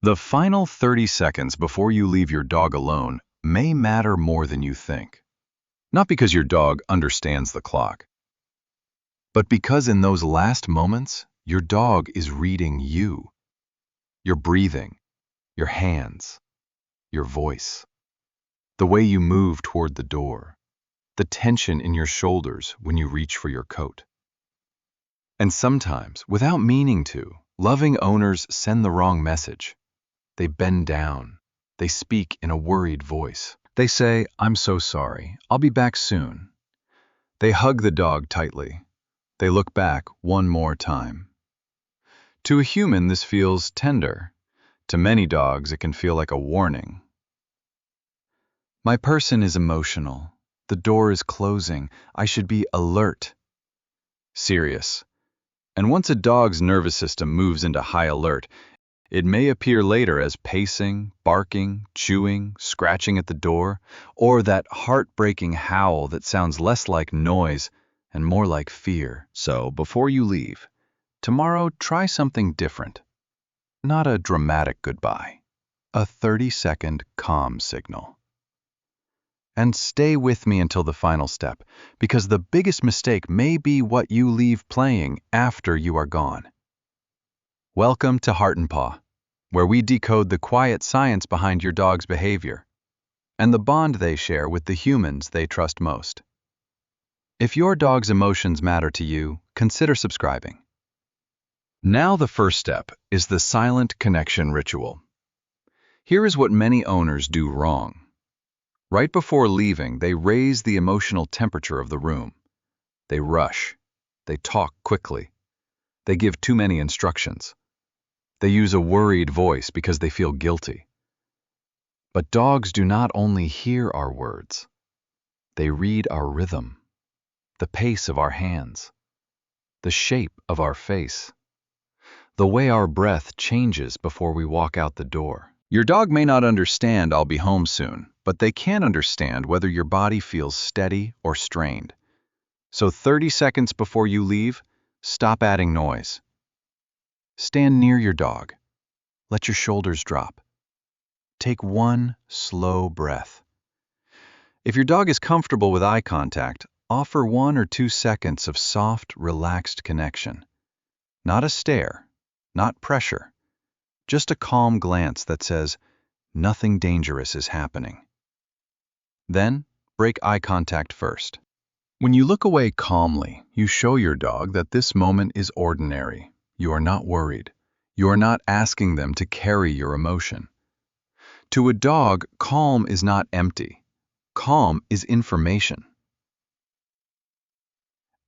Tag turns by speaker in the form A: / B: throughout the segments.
A: The final 30 seconds before you leave your dog alone may matter more than you think. Not because your dog understands the clock, but because in those last moments, your dog is reading you. Your breathing, your hands, your voice, the way you move toward the door, the tension in your shoulders when you reach for your coat. And sometimes, without meaning to, loving owners send the wrong message. They bend down. They speak in a worried voice. They say, "I'm so sorry. I'll be back soon." They hug the dog tightly. They look back one more time. To a human, this feels tender. To many dogs, it can feel like a warning. My person is emotional. The door is closing. I should be alert. Serious. And once a dog's nervous system moves into high alert, it may appear later as pacing, barking, chewing, scratching at the door, or that heartbreaking howl that sounds less like noise and more like fear. So, before you leave, tomorrow try something different. Not a dramatic goodbye, a 30-second calm signal. And stay with me until the final step, because the biggest mistake may be what you leave playing after you are gone. Welcome to Heart and Paw, where we decode the quiet science behind your dog's behavior and the bond they share with the humans they trust most. If your dog's emotions matter to you, consider subscribing. Now the first step is the silent connection ritual. Here is what many owners do wrong. Right before leaving, they raise the emotional temperature of the room. They rush. They talk quickly. They give too many instructions. They use a worried voice because they feel guilty. But dogs do not only hear our words. They read our rhythm, the pace of our hands, the shape of our face, the way our breath changes before we walk out the door. Your dog may not understand "I'll be home soon," but they can understand whether your body feels steady or strained. So 30 seconds before you leave, stop adding noise. Stand near your dog. Let your shoulders drop. Take one slow breath. If your dog is comfortable with eye contact, offer 1 or 2 seconds of soft, relaxed connection. Not a stare, not pressure, just a calm glance that says, "Nothing dangerous is happening." Then, break eye contact first. When you look away calmly, you show your dog that this moment is ordinary. You are not worried. You are not asking them to carry your emotion. To a dog, calm is not empty. Calm is information.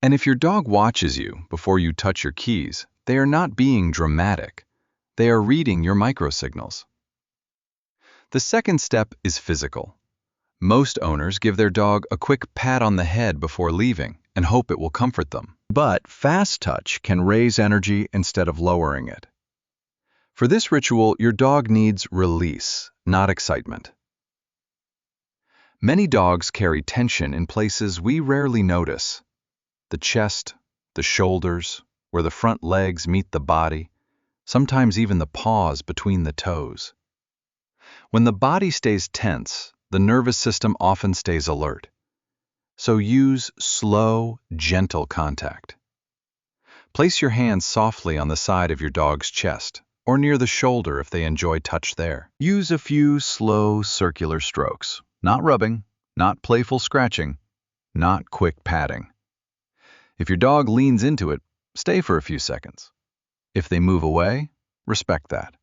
A: And if your dog watches you before you touch your keys, they are not being dramatic. They are reading your microsignals. The second step is physical. Most owners give their dog a quick pat on the head before leaving and hope it will comfort them. But fast touch can raise energy instead of lowering it. For this ritual, your dog needs release, not excitement. Many dogs carry tension in places we rarely notice. The chest, the shoulders, where the front legs meet the body, sometimes even the paws between the toes. When the body stays tense, the nervous system often stays alert. So use slow, gentle contact. Place your hands softly on the side of your dog's chest, or near the shoulder if they enjoy touch there. Use a few slow, circular strokes. Not rubbing, not playful scratching, not quick patting. If your dog leans into it, stay for a few seconds. If they move away, respect that.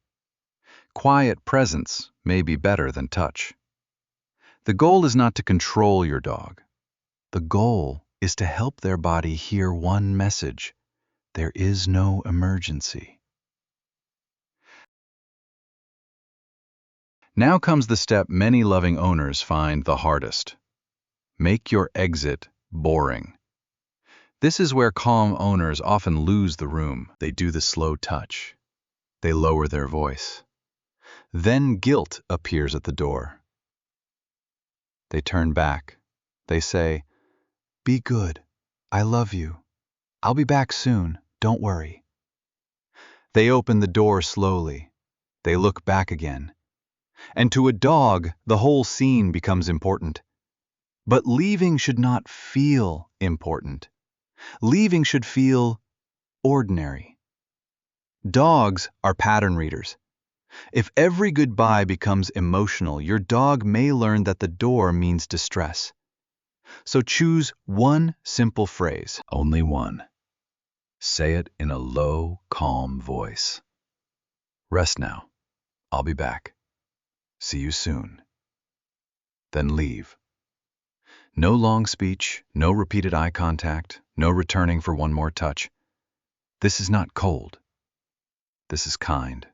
A: Quiet presence may be better than touch. The goal is not to control your dog. The goal is to help their body hear one message: there is no emergency. Now comes the step many loving owners find the hardest. Make your exit boring. This is where calm owners often lose the room. They do the slow touch. They lower their voice. Then guilt appears at the door. They turn back. They say, "Be good. I love you. I'll be back soon. Don't worry." They open the door slowly. They look back again. And to a dog, the whole scene becomes important. But leaving should not feel important. Leaving should feel ordinary. Dogs are pattern readers. If every goodbye becomes emotional, your dog may learn that the door means distress. So choose one simple phrase. Only one. Say it in a low, calm voice. Rest now. I'll be back. See you soon. Then leave. No long speech, no repeated eye contact, no returning for one more touch. This is not cold. This is kind.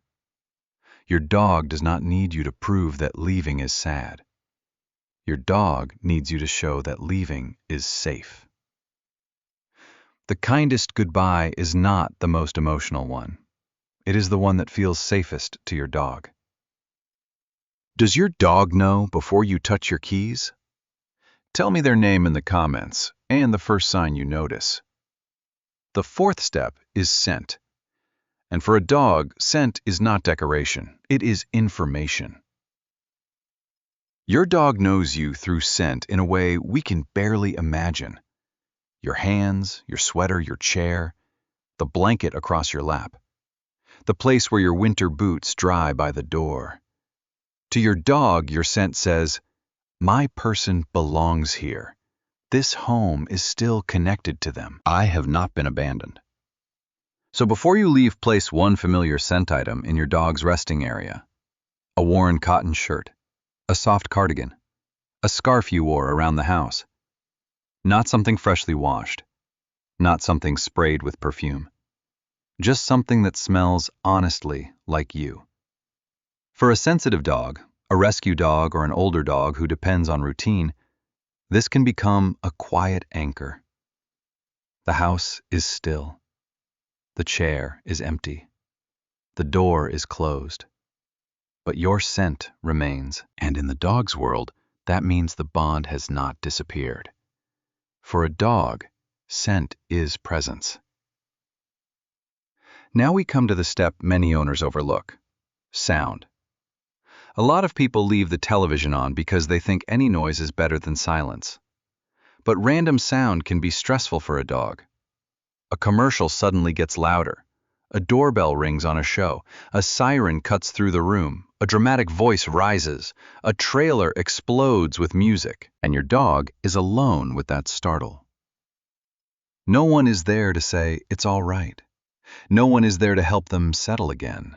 A: Your dog does not need you to prove that leaving is sad. Your dog needs you to show that leaving is safe. The kindest goodbye is not the most emotional one. It is the one that feels safest to your dog. Does your dog know before you touch your keys? Tell me their name in the comments and the first sign you notice. The fourth step is scent. And for a dog, scent is not decoration, it is information. Your dog knows you through scent in a way we can barely imagine. Your hands, your sweater, your chair, the blanket across your lap, the place where your winter boots dry by the door. To your dog, your scent says, "My person belongs here. This home is still connected to them. I have not been abandoned." So before you leave, place one familiar scent item in your dog's resting area. A worn cotton shirt, a soft cardigan, a scarf you wore around the house. Not something freshly washed, not something sprayed with perfume. Just something that smells honestly like you. For a sensitive dog, a rescue dog, or an older dog who depends on routine, this can become a quiet anchor. The house is still. The chair is empty. The door is closed. But your scent remains, and in the dog's world, that means the bond has not disappeared. For a dog, scent is presence. Now we come to the step many owners overlook: sound. A lot of people leave the television on because they think any noise is better than silence. But random sound can be stressful for a dog. A commercial suddenly gets louder. A doorbell rings on a show. A siren cuts through the room. A dramatic voice rises. A trailer explodes with music. And your dog is alone with that startle. No one is there to say, "It's all right." No one is there to help them settle again.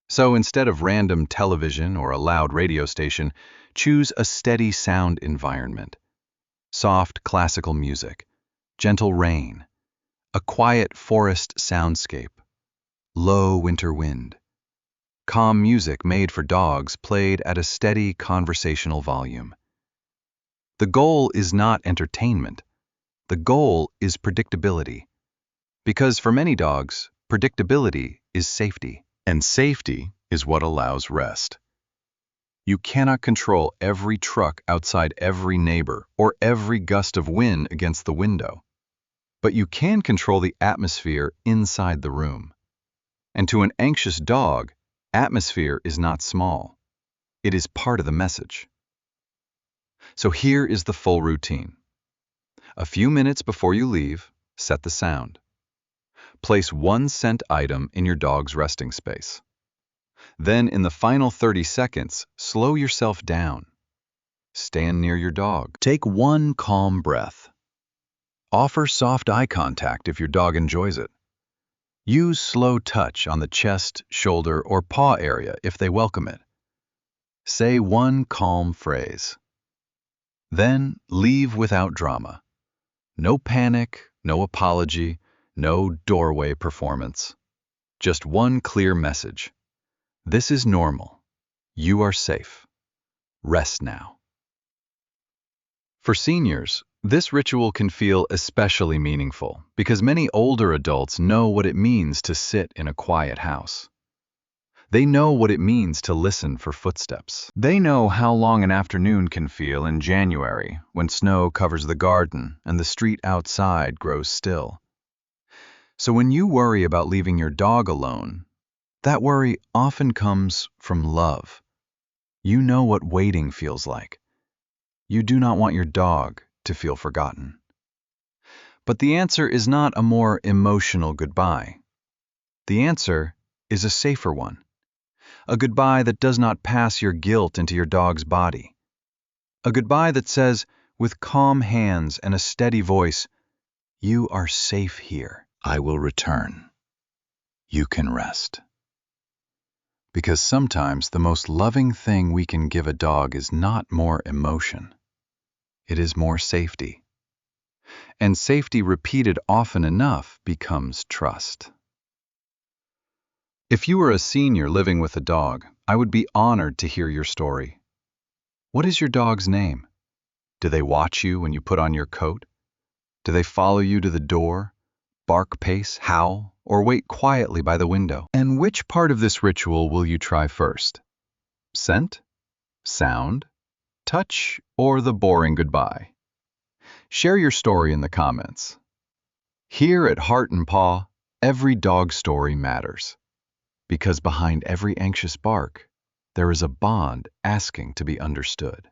A: So instead of random television or a loud radio station, choose a steady sound environment. Soft classical music, gentle rain, a quiet forest soundscape, low winter wind, calm music made for dogs played at a steady conversational volume. The goal is not entertainment. The goal is predictability. Because for many dogs, predictability is safety. And safety is what allows rest. You cannot control every truck outside every neighbor or every gust of wind against the window. But you can control the atmosphere inside the room. And to an anxious dog, atmosphere is not small. It is part of the message. So here is the full routine. A few minutes before you leave, set the sound. Place one scent item in your dog's resting space. Then in the final 30 seconds, slow yourself down. Stand near your dog. Take one calm breath. Offer soft eye contact if your dog enjoys it. Use slow touch on the chest, shoulder, or paw area if they welcome it. Say one calm phrase. Then leave without drama. No panic, no apology, no doorway performance. Just one clear message. This is normal. You are safe. Rest now. For seniors, this ritual can feel especially meaningful because many older adults know what it means to sit in a quiet house. They know what it means to listen for footsteps. They know how long an afternoon can feel in January when snow covers the garden and the street outside grows still. So when you worry about leaving your dog alone, That worry often comes from love. You know what waiting feels like. You do not want your dog to feel forgotten. But the answer is not a more emotional goodbye. The answer is a safer one. A goodbye that does not pass your guilt into your dog's body. A goodbye that says, with calm hands and a steady voice, "You are safe here. I will return. You can rest." Because sometimes the most loving thing we can give a dog is not more emotion. It is more safety. And safety repeated often enough becomes trust. If you were a senior living with a dog, I would be honored to hear your story. What is your dog's name? Do they watch you when you put on your coat? Do they follow you to the door, bark pace, howl, or wait quietly by the window? And which part of this ritual will you try first? Scent, sound, touch, or the boring goodbye? Share your story in the comments. Here at Heart and Paw, every dog story matters. Because behind every anxious bark, there is a bond asking to be understood.